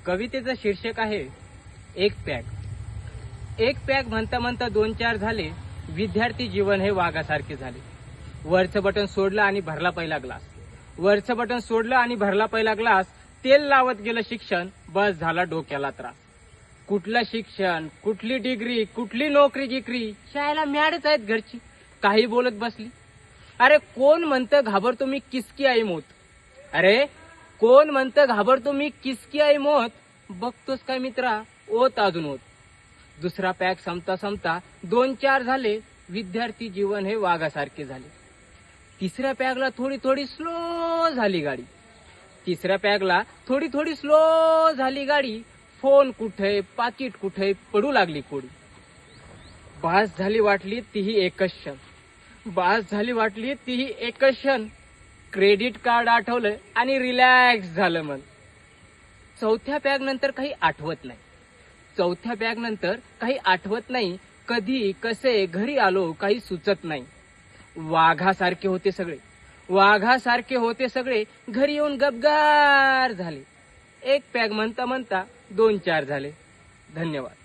कवितेचं शीर्षक आहे एक पॅक। एक पॅक म्हणता म्हणता 2-4 झाले, विद्यार्थी जीवन हे वाघासारखे झाले। वरचं बटन सोडलं आणि भरला पहिला ग्लास, वरचं बटन सोडलं आणि भरला पहिला ग्लास। तेल लावत गेलं शिक्षण, बस झाला डोक्याला त्रास। कुठलं शिक्षण, कुठली डिग्री, कुठली नोकरी गिकरी, शाळेला मॅडच आहेत घरची, काही बोलत बसली। अरे कोण म्हणतं घाबरतो मी किसकी आई मौत, अरे कोण म्हणतं घाबरतो मी किसकी आई मौत। बघतोस काय मित्रा, ओत अजून ओत। दुसरा पॅक संपता संपता 2-4 झाले, विद्यार्थी जीवन हे वाघासारखे झाले। तिसऱ्या पॅकला थोडी थोडी स्लो झाली गाडी, तिसऱ्या पॅकला थोडी थोडी स्लो झाली गाडी। फोन कुठे, पाकिट कुठे, पडू लागली कोडी। बास झाली वाटली तीही एकच क्षण, बास झाली वाटली तीही एकच क्षण। क्रेडिट कार्ड आठवलं आणि रिलॅक्स झालं मन। चौथ्या पॅक नंतर काही आठवत नाही, चौथ्या पॅक नंतर काही आठवत नाही। कधी कसे घरी आलो काही सुचत नाही। वाघासारखे होते सगळे, वाघासारखे होते सगळे, घरी येऊन गपगार झाले। एक पॅक म्हणता म्हणता 2-4 झाले। धन्यवाद।